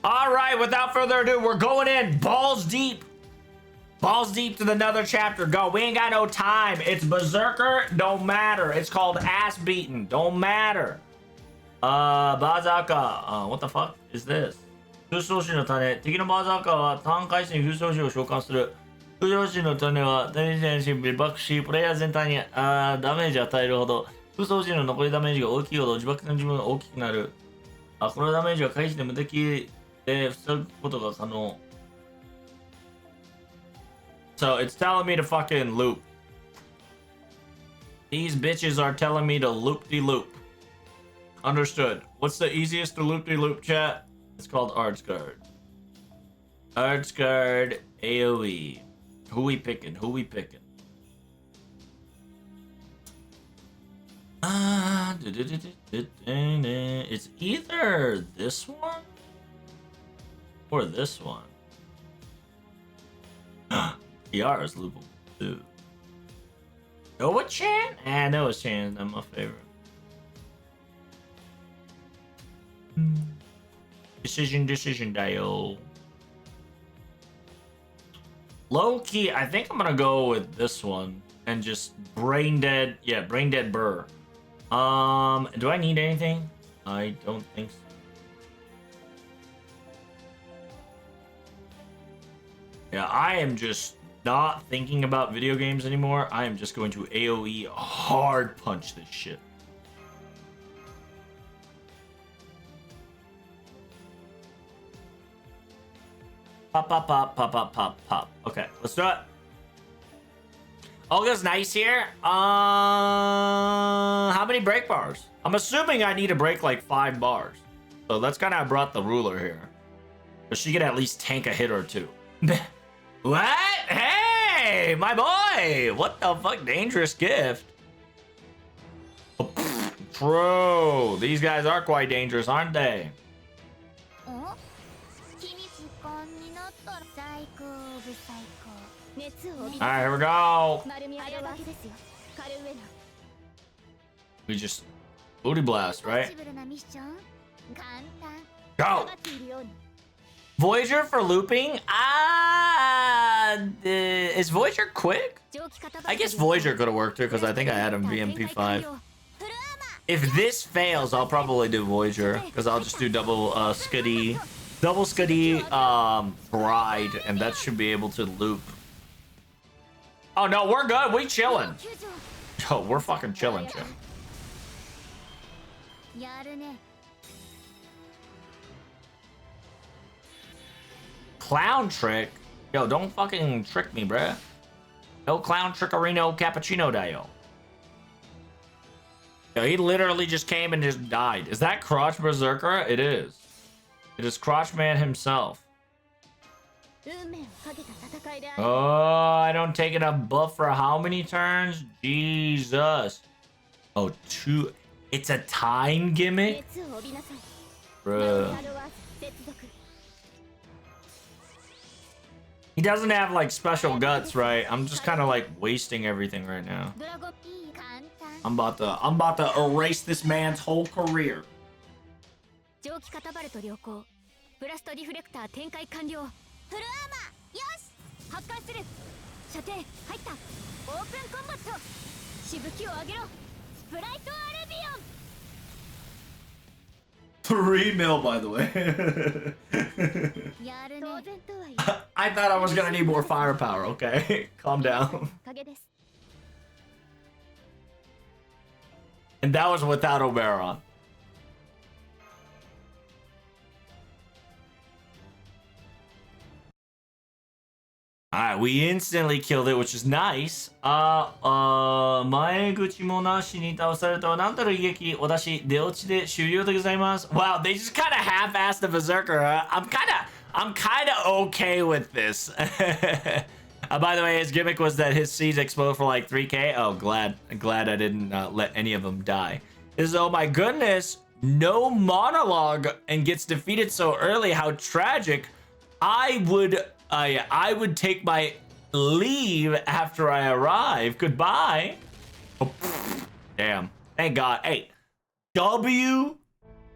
All right, without further ado, we're going in balls deep. Balls deep to the nether chapter. Go. We ain't got no time. It's Berserker. Don't matter. It's called ass beating. Don't matter. Bazaka. What the fuck is this? 風装士の種。敵のバーザーカーは単回数に風装士を召喚する。風装士の種はダメージに爆し、プレイヤー全体にダメージを与えるほど、風装士の残りダメージが大きいほど自爆の自分が大きくなる。このダメージは回避で無敵で防ぐことが可能。So it's telling me to fucking loop. These bitches are telling me to loop-de-loop. Understood. What's the easiest to loop-de-loop, chat? It's called Artsguard. Artsguard AoE. Who we picking? Who we picking? It's either this one or this one. Yara's loopable too. Noah-chan? Noah-chan is not my favorite. Decision, dial. Low key, I think I'm gonna go with this one and just brain dead. Yeah, brain dead Burr. Do I need anything? I don't think so. Yeah, I am just not thinking about video games anymore. I am just going to AoE hard punch this shit. Pop, pop, pop, pop, pop, pop, pop. Okay, let's do it. Olga's nice here. How many break bars? I'm assuming I need to break like 5 bars. So that's kind of I brought the ruler here. But she can at least tank a hit or two. What? Hey, my boy! What the fuck? Dangerous gift. Oh, true. These guys are quite dangerous, aren't they? Alright, here we go. We just booty blast, right? Go! Voyager for looping? Is Voyager quick? I guess Voyager could have worked here because I think I had him VMP5. If this fails, I'll probably do Voyager because I'll just do double Scuddy Bride, and that should be able to loop. Oh no, we're good. We chilling. Yo, we're fucking chilling, Jim. Clown trick? Yo, don't fucking trick me, bruh. No clown trickery, no cappuccino dio. Yo, he literally just came and just died. Is that Crotch Berserker? It is. It is Crotch Man himself. Oh, I don't take enough buff for how many turns? Jesus. Oh, 2. It's a time gimmick? Bruh. He doesn't have like special guts, right? I'm just kind of like wasting everything right now. I'm about to erase this man's whole career. $3 mil, by the way. I thought I was gonna need more firepower, okay? Calm down. And that was without Oberon. Alright, we instantly killed it, which is nice. 前口もなしに倒されたなんたる悲劇、私、出落ちで終了でございます。Wow, they just kind of half-assed the Berserker, huh? I'm kind of okay with this. By the way, his gimmick was that his seeds explode for like 3k. Oh, glad I didn't let any of them die. Is oh my goodness, no monologue and gets defeated so early. How tragic. I would take my leave after I arrive. Goodbye. Oh, damn. Thank God. Hey, W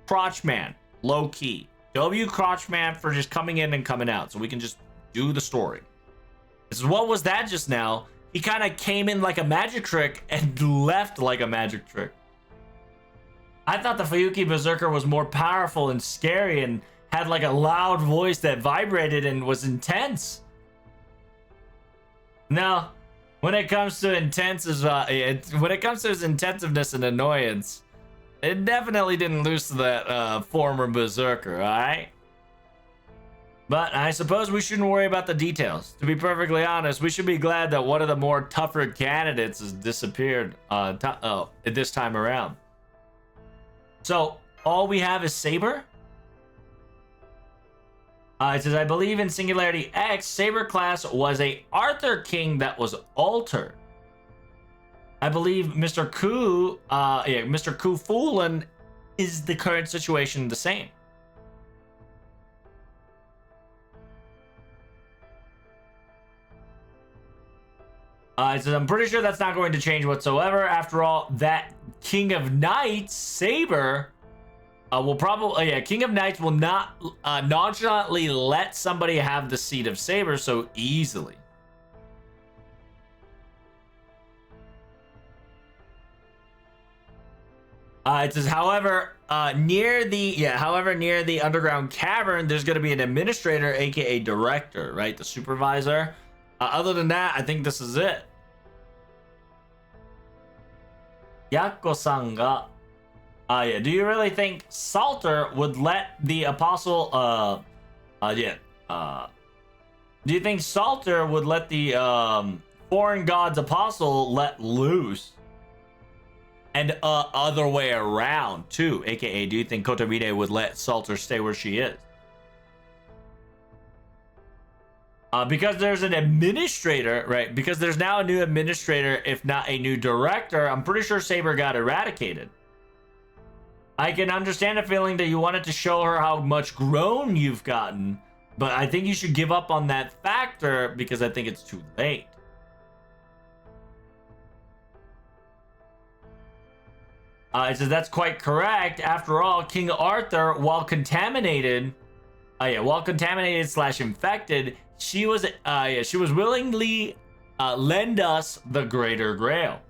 Crotch Man, low key. W Crotchman for just coming in and coming out so we can just do the story. This is what was that just now? He kind of came in like a magic trick and left like a magic trick. I thought the Fuyuki Berserker was more powerful and scary and had like a loud voice that vibrated and was intense. No, when it comes to when it comes to his intensiveness and annoyance, it definitely didn't lose to that former Berserker, alright? But I suppose we shouldn't worry about the details. To be perfectly honest, we should be glad that one of the more tougher candidates has disappeared this time around. So, all we have is Saber? It says, I believe in Singularity X, Saber class was a Arthur King that was altered. I believe Mr. Mr. Ku Fulin is the current situation the same. It says, I'm pretty sure that's not going to change whatsoever. After all, that King of Knights, Saber, will probably, King of Knights will not nonchalantly let somebody have the seat of Saber so easily. It says, however, near the underground cavern, there's going to be an administrator, aka director, right? The supervisor. Other than that, I think this is it. Yakko-san ga, do you really think Salter would let the apostle, do you think Salter would let the, foreign god's apostle let loose? And, other way around, too. AKA, do you think Kotomide would let Salter stay where she is? Because there's an administrator, right? Because there's now a new administrator, if not a new director, I'm pretty sure Saber got eradicated. I can understand the feeling that you wanted to show her how much grown you've gotten, but I think you should give up on that factor because I think it's too late. It says that's quite correct. After all, King Arthur, while contaminated slash infected, she was willingly lend us the Greater Grail.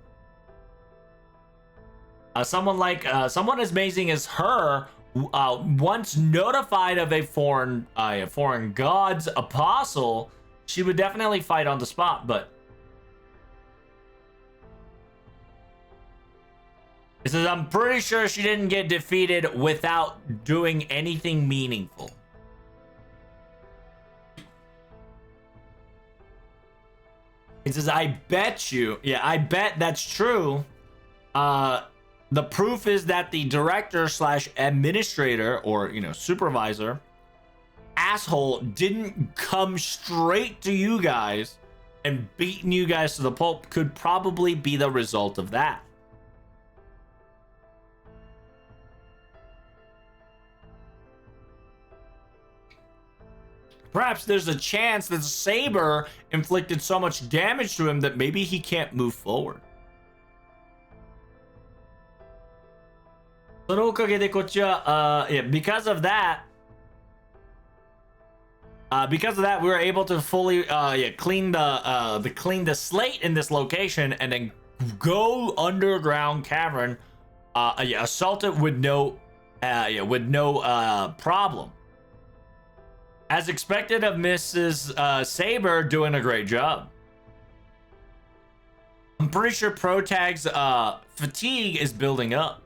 Someone as amazing as her, once notified of a foreign god's apostle, she would definitely fight on the spot. But it says I'm pretty sure she didn't get defeated without doing anything meaningful. It says, I bet you. Yeah, I bet that's true. The proof is that the director slash administrator or, supervisor asshole didn't come straight to you guys and beating you guys to the pulp could probably be the result of that. Perhaps there's a chance that Saber inflicted so much damage to him that maybe he can't move forward. Because of that, we were able to fully clean the slate in this location and then go underground cavern, assault it with no problem. As expected of Mrs. Saber doing a great job. I'm pretty sure Protag's fatigue is building up.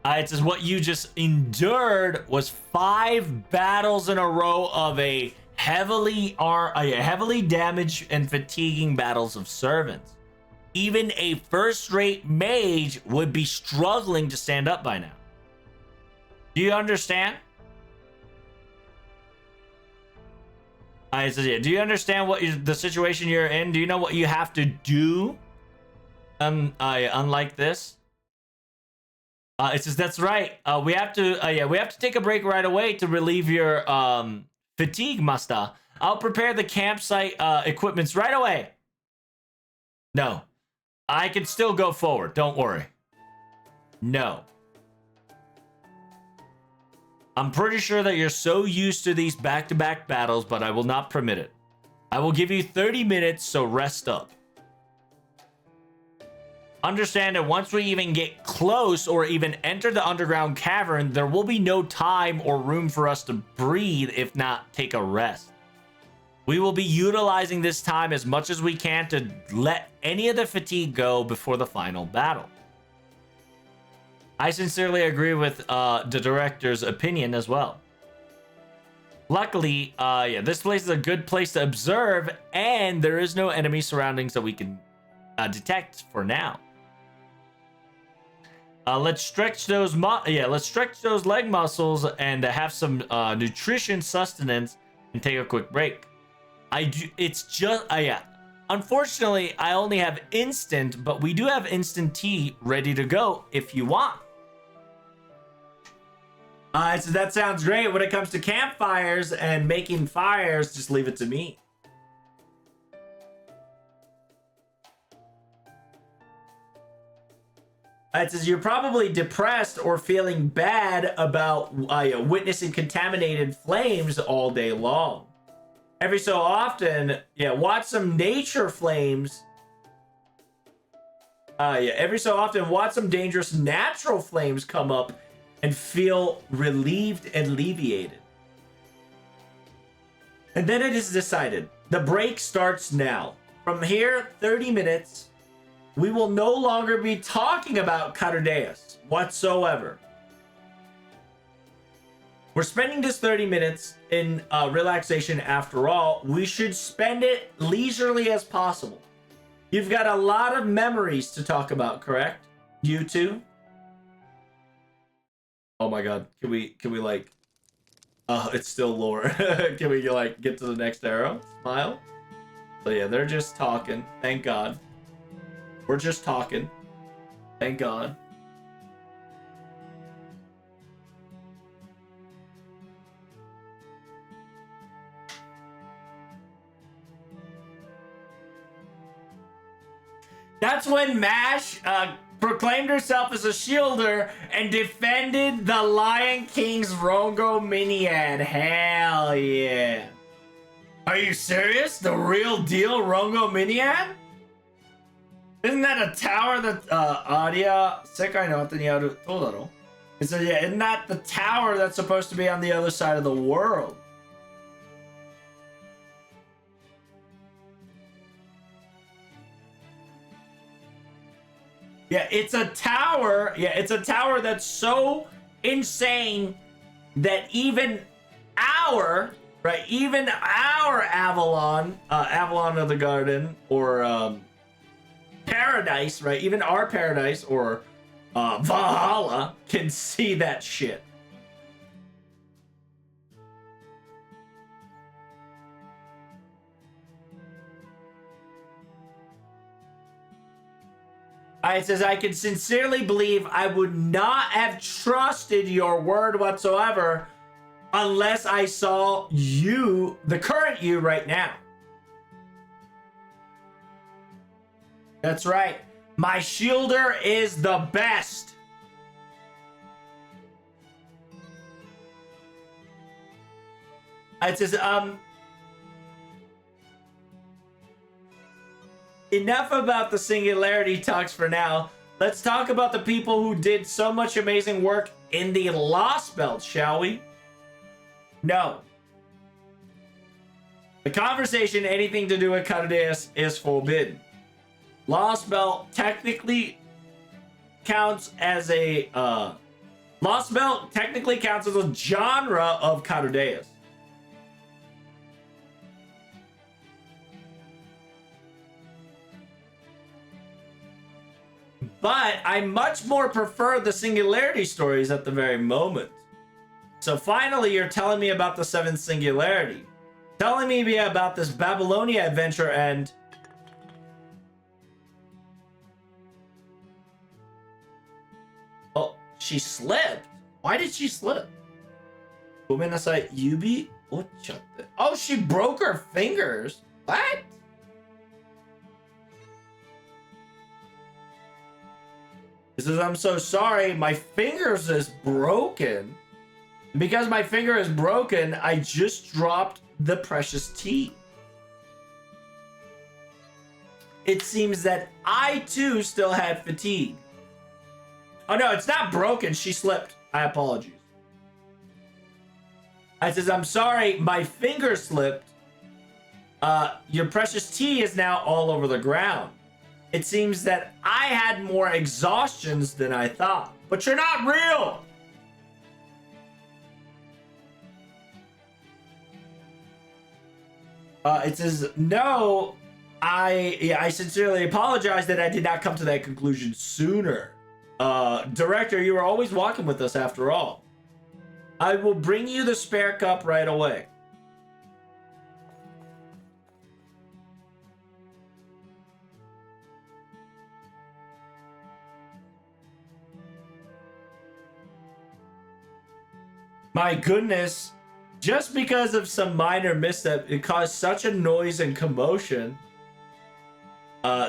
It says what you just endured was 5 battles in a row of a heavily damaged and fatiguing battles of servants. Even a first-rate mage would be struggling to stand up by now. Do you understand? It says, do you understand the situation you're in? Do you know what you have to do? Unlike this. It says that's right. We have to take a break right away to relieve your fatigue, Master. I'll prepare the campsite equipments right away. No, I can still go forward. Don't worry. No. I'm pretty sure that you're so used to these back-to-back battles, but I will not permit it. I will give you 30 minutes, so rest up. Understand that once we even get close or even enter the underground cavern, there will be no time or room for us to breathe, if not take a rest. We will be utilizing this time as much as we can to let any of the fatigue go before the final battle. I sincerely agree with the director's opinion as well. Luckily, yeah, this place is a good place to observe, and there is no enemy surroundings that we can detect for now. Let's stretch those leg muscles and have some nutrition sustenance and take a quick break. It's just yeah. Unfortunately, I only have instant, but we do have instant tea ready to go if you want. So that sounds great. When it comes to campfires and making fires, just leave it to me. It says you're probably depressed or feeling bad about witnessing contaminated flames all day long. Every so often, watch some nature flames. Every so often, watch some dangerous natural flames come up and feel relieved and alleviated. And then it is decided. The break starts now. From here, 30 minutes. We will no longer be talking about Chaldea whatsoever. We're spending this 30 minutes in relaxation after all. We should spend it leisurely as possible. You've got a lot of memories to talk about, correct? You two? Oh my god. Can we like... Oh, it's still lower. Can we like get to the next arrow? Smile? So yeah, they're just talking. Thank god. We're just talking. Thank god. That's when Mash proclaimed herself as a shielder and defended the Lion King's Rongo Miniad. Hell yeah. Are you serious? The real deal Rongo Miniad? Isn't that a tower that Aria Sekai no Ata ni aru Todaro? So yeah, isn't that the tower that's supposed to be on the other side of the world? Yeah, it's a tower. Yeah, it's a tower that's so insane that even our Avalon, Avalon of the Garden, or Paradise, right? Even our Paradise or Valhalla can see that shit. It says, I can sincerely believe I would not have trusted your word whatsoever unless I saw you, the current you right now. That's right. My shielder is the best. It says, enough about the singularity talks for now. Let's talk about the people who did so much amazing work in the Lost Belt, shall we? No. The conversation, anything to do with Chaldea, is forbidden. Lost Belt technically counts as a Lost Belt technically counts as a genre of Chaldea. But I much more prefer the singularity stories at the very moment. So finally, you're telling me about the seventh singularity. Telling me about this Babylonia adventure and... Oh, she slipped? Why did she slip? Gomenasai, Yubi? Oh, she broke her fingers? What? He says, I'm so sorry, my fingers is broken. Because my finger is broken, I just dropped the precious tea. It seems that I too still had fatigue. Oh no, it's not broken. She slipped. I apologize. I says, I'm sorry, my finger slipped. Your precious tea is now all over the ground. It seems that I had more exhaustions than I thought. But you're not real! It says, no, I sincerely apologize that I did not come to that conclusion sooner. Director, you were always walking with us after all. I will bring you the spare cup right away. My goodness, just because of some minor misstep, it caused such a noise and commotion.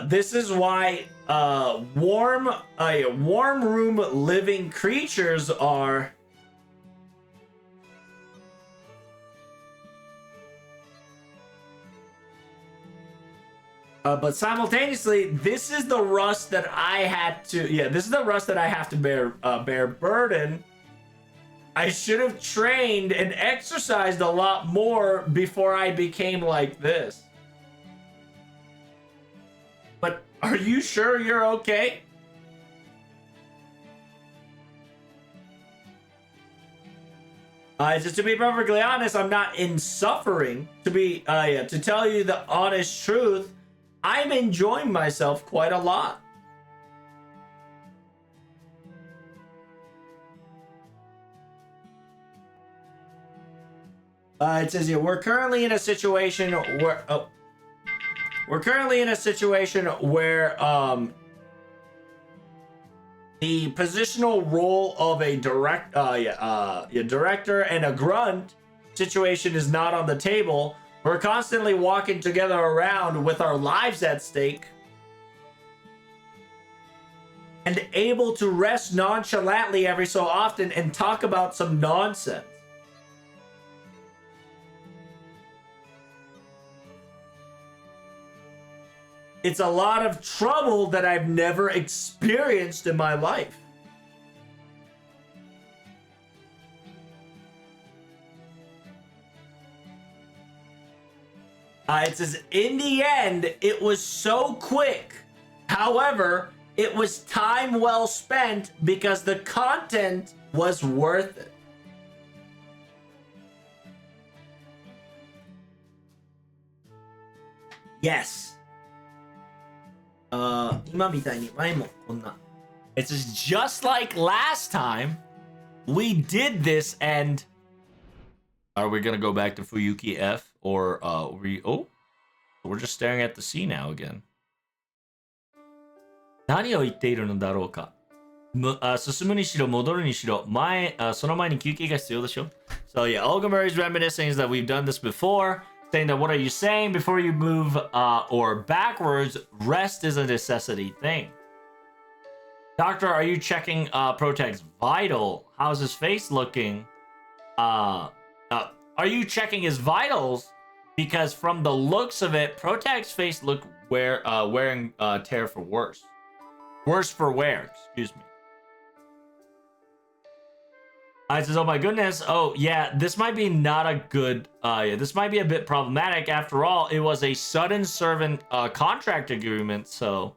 This is why warm room living creatures are but simultaneously, this is the rust that I had to this is the rust that I have to bear burden. I should have trained and exercised a lot more before I became like this. But are you sure you're okay? Just to be perfectly honest, I'm not in suffering. To tell you the honest truth, I'm enjoying myself quite a lot. It says here, we're currently in a situation where the positional role of a director and a grunt situation is not on the table. We're constantly walking together around with our lives at stake and able to rest nonchalantly every so often and talk about some nonsense. It's a lot of trouble that I've never experienced in my life. It says, in the end, it was so quick. However, it was time well spent because the content was worth it. Yes. It's just like last time we did this, and are we gonna go back to Fuyuki F, or we're just staring at the sea now again. 何を言っているのだろうか。進むにしろ戻るにしろその前に休憩が必要でしょ。So yeah, Olgamuri's reminiscing is that we've done this before, saying that what are you saying before you move or backwards, rest is a necessity thing. Doctor, are you checking Protag's vital? How's his face looking? Are you checking his vitals? Because from the looks of it, Protag's face looked wearing tear for worse. Worse for wear, excuse me. I says, oh my goodness. Oh yeah, this might be not a good, this might be a bit problematic. After all, it was a sudden servant contract agreement, so.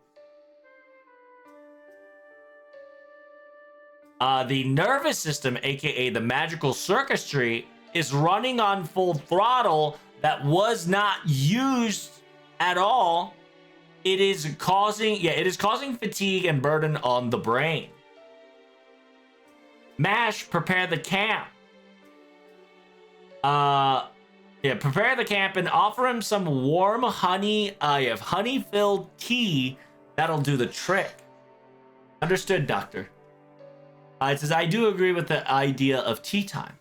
The nervous system, aka the magical circuitry, is running on full throttle that was not used at all. It is causing fatigue and burden on the brain. Mash, prepare the camp. Prepare the camp and offer him some warm honey-filled tea. That'll do the trick. Understood, Doctor. It says, I do agree with the idea of tea time.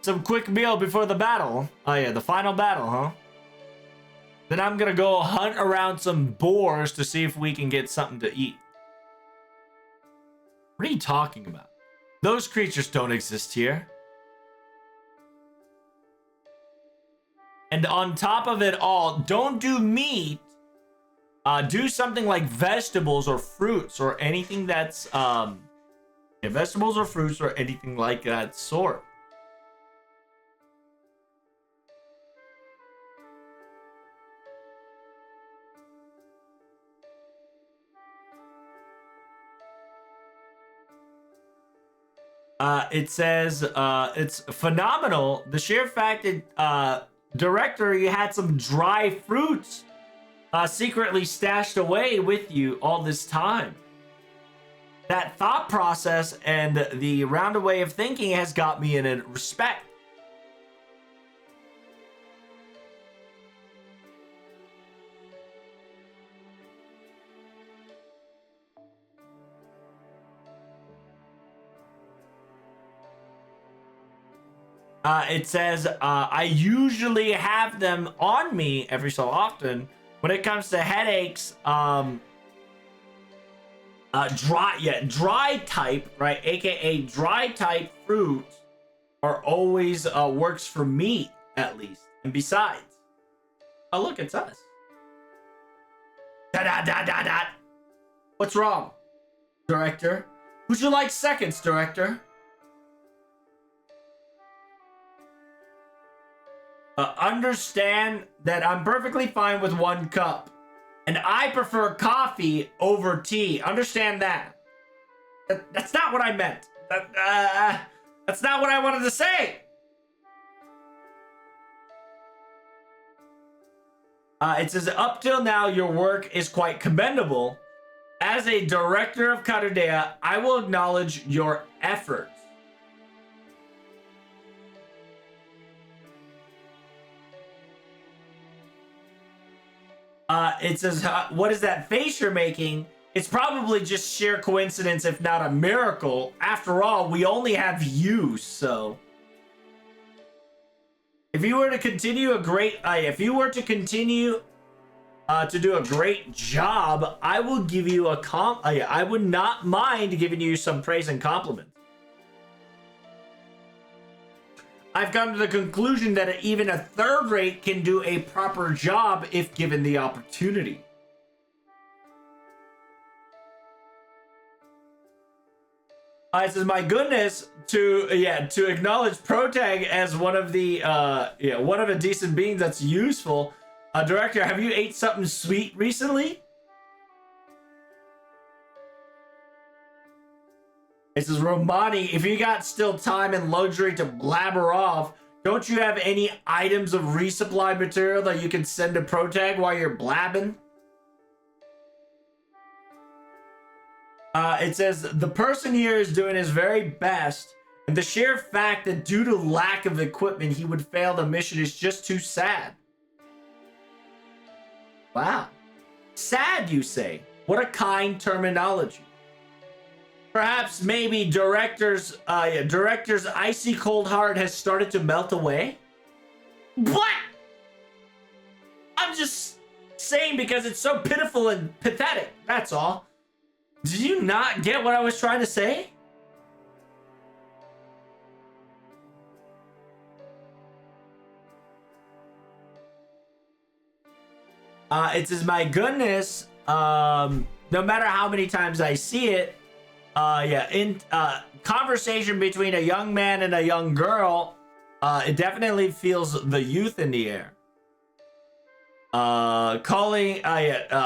Some quick meal before the battle. Oh yeah, the final battle, huh? Then I'm gonna go hunt around some boars to see if we can get something to eat. What are you talking about? Those creatures don't exist here. And on top of it all, don't do meat. Do something like vegetables or fruits or anything that's vegetables or fruits or anything like that sort. It says it's phenomenal. The sheer fact that director, you had some dry fruits secretly stashed away with you all this time. That thought process and the rounded way of thinking has got me in a respect. It says, I usually have them on me every so often. When it comes to headaches, dry type, right? AKA dry type fruits are always works for me, at least. And besides, oh look, it's us. Da. What's wrong, director? Would you like seconds, director? Understand that I'm perfectly fine with 1 cup. And I prefer coffee over tea. Understand that. That's not what I meant. That's not what I wanted to say. It says, up till now, your work is quite commendable. As a director of Chaldea, I will acknowledge your efforts. It says, what is that face you're making? It's probably just sheer coincidence, if not a miracle. After all, we only have you, so. If you were to continue to do a great job, I will give you I would not mind giving you some praise and compliments. I've come to the conclusion that even a third rate can do a proper job if given the opportunity. It says, my goodness, to acknowledge Protag as one of a decent beings that's useful. Director, have you ate something sweet recently? It says, Romani, if you got still time and luxury to blabber off, don't you have any items of resupply material that you can send to Protag while you're blabbing? It says, the person here is doing his very best, and the sheer fact that due to lack of equipment he would fail the mission is just too sad. Wow. Sad, you say? What a kind terminology. Perhaps maybe director's icy cold heart has started to melt away? What? I'm just saying because it's so pitiful and pathetic, that's all. Did you not get what I was trying to say? It says, my goodness, no matter how many times I see it, conversation between a young man and a young girl, it definitely feels the youth in the air.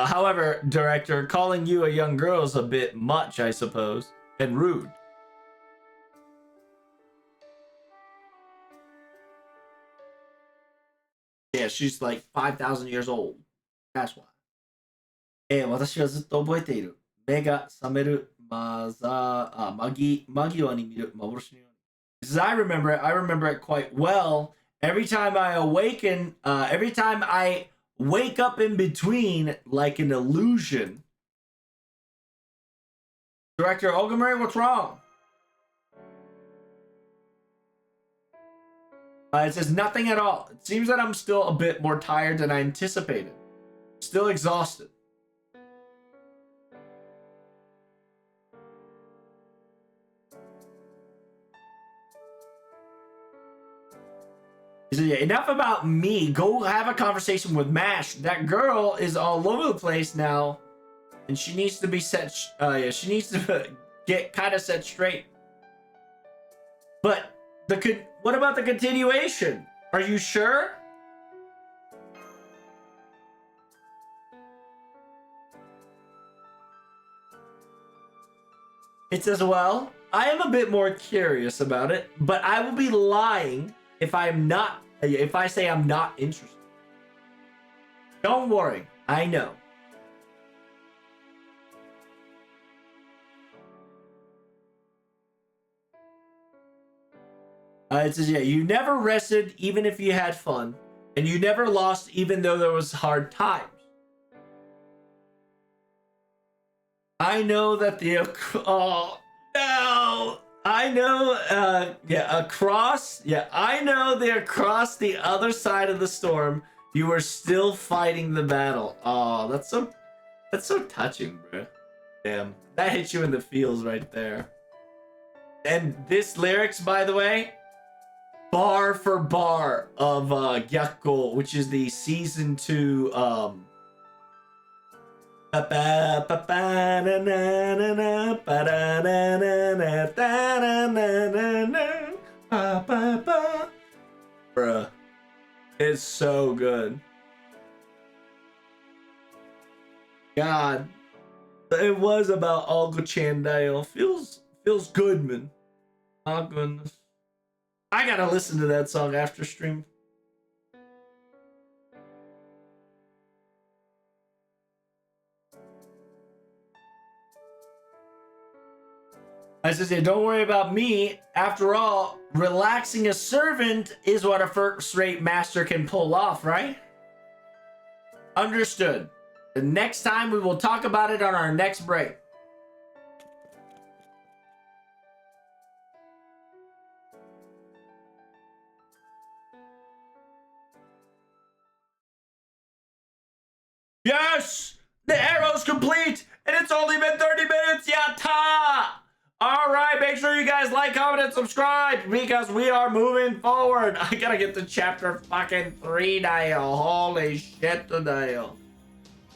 However, director, calling you a young girl is a bit much, I suppose, and rude. Yeah, she's like 5,000 years old. That's why. 私はずっと覚えている。目が覚める間際に見る幻のように。As I remember it quite well. Every time I wake up in between like an illusion. Director Ogamori, what's wrong? It says nothing at all. It seems that I'm still a bit more tired than I anticipated. Still exhausted. He said, yeah, enough about me. Go have a conversation with Mash. That girl is all over the place now, and she needs to be set. Yeah, she needs to get kind of set straight. But what about the continuation? Are you sure? It says, well, I am a bit more curious about it, but I will be lying if I say I'm not interested. Don't worry, I know. It says, yeah, you never rested even if you had fun, and you never lost even though there was hard times. I know that oh no, I know I know that across the other side of the storm you were still fighting the battle. Oh, that's so touching, bro. Damn, that hits you in the feels right there. And this lyrics, by the way, bar for bar of Gyakko, which is the season 2 bruh, it's so good. God, it was about Olga Chandale. Feels good, man. Oh goodness, I gotta listen to that song after stream. I says, yeah, don't worry about me. After all, relaxing a servant is what a first-rate master can pull off, right? Understood. The next time we will talk about it on our next break. Yes! The arrow's complete! And it's only been 30 minutes! Yatta! Alright, make sure you guys like, comment, and subscribe because we are moving forward. I gotta get to chapter fucking 3 now. Holy shit, now.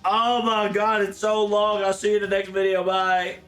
Oh my god, it's so long. I'll see you in the next video. Bye.